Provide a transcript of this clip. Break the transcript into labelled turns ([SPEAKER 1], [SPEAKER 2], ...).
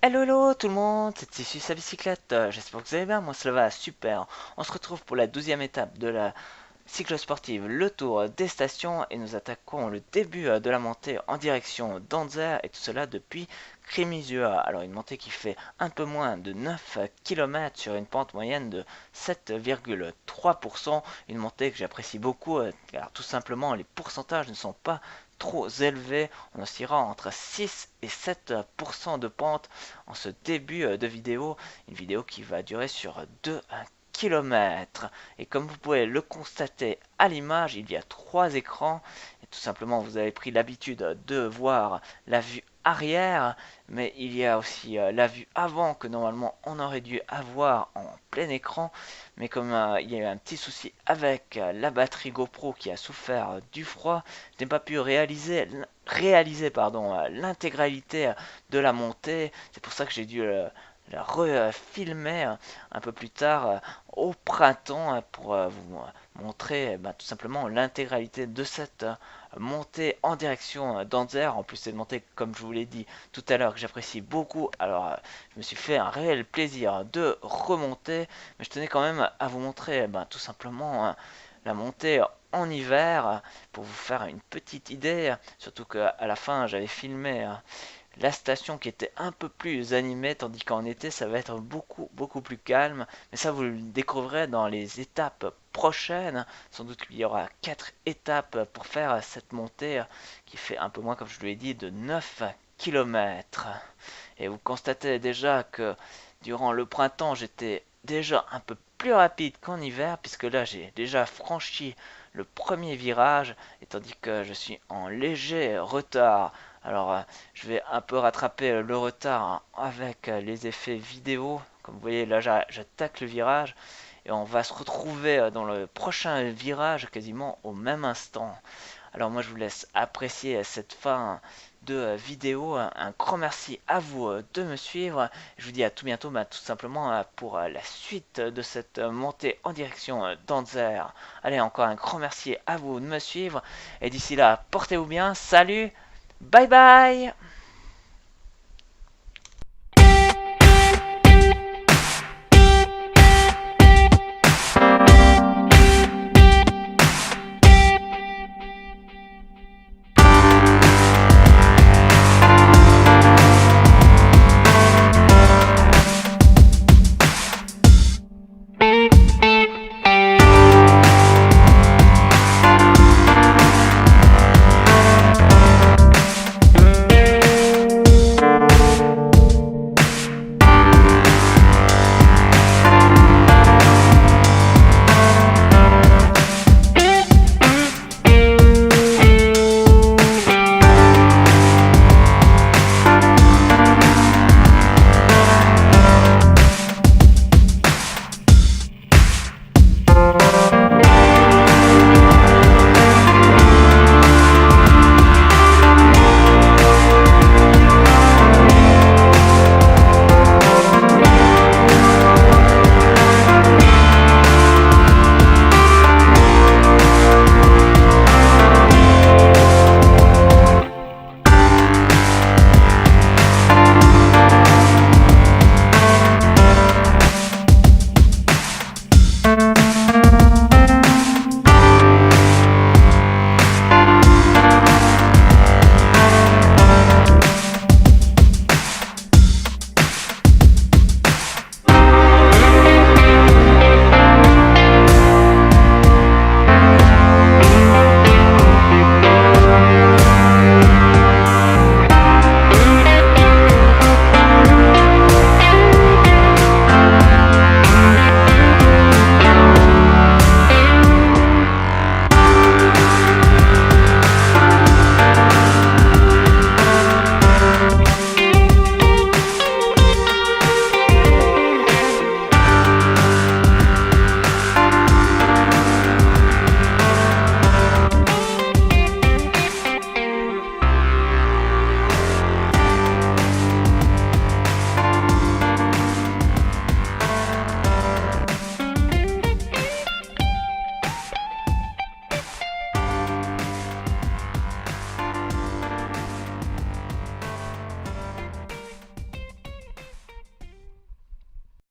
[SPEAKER 1] Hello, hello tout le monde, c'est Tissu sa bicyclette, j'espère que vous allez bien, moi ça va super. On se retrouve pour la 12e étape de la cyclosportive, le tour des stations, et nous attaquons le début de la montée en direction d'Anzer, et tout cela depuis Crémisua. Alors une montée qui fait un peu moins de 9 km sur une pente moyenne de 7,3%, une montée que j'apprécie beaucoup, car tout simplement les pourcentages ne sont pas trop élevés, on oscillera entre 6 et 7% de pente en ce début de vidéo, une vidéo qui va durer sur 2 km. Et comme vous pouvez le constater à l'image, il y a 3 écrans. Et tout simplement, vous avez pris l'habitude de voir la vue arrière, mais il y a aussi la vue avant que normalement on aurait dû avoir en plein écran. Mais comme il y a eu un petit souci avec la batterie GoPro qui a souffert du froid, je n'ai pas pu réaliser l'intégralité de la montée. C'est pour ça que j'ai dû la refilmer un peu plus tard au printemps pour vous montrer tout simplement l'intégralité de cette montée en direction d'Anzer. En plus, c'est une montée, comme je vous l'ai dit tout à l'heure, que j'apprécie beaucoup. Alors, je me suis fait un réel plaisir de remonter, mais je tenais quand même à vous montrer tout simplement la montée en hiver pour vous faire une petite idée. Surtout qu'à la fin, j'avais filmé la station qui était un peu plus animée, tandis qu'en été ça va être beaucoup plus calme. Mais ça vous le découvrirez dans les étapes prochaines. Sans doute qu'il y aura 4 étapes pour faire cette montée qui fait un peu moins, comme je vous l'ai dit, de 9 km. Et vous constatez déjà que durant le printemps j'étais déjà un peu plus rapide qu'en hiver, puisque là j'ai déjà franchi le premier virage, et tandis que je suis en léger retard. Alors je vais un peu rattraper le retard avec les effets vidéo. Comme vous voyez là j'attaque le virage et on va se retrouver dans le prochain virage quasiment au même instant. Alors moi je vous laisse apprécier cette fin de vidéo. Un grand merci à vous de me suivre. Je vous dis à tout bientôt, tout simplement pour la suite de cette montée en direction d'Anzer. Allez, encore un grand merci à vous de me suivre. Et d'ici là, portez-vous bien. Salut, bye bye.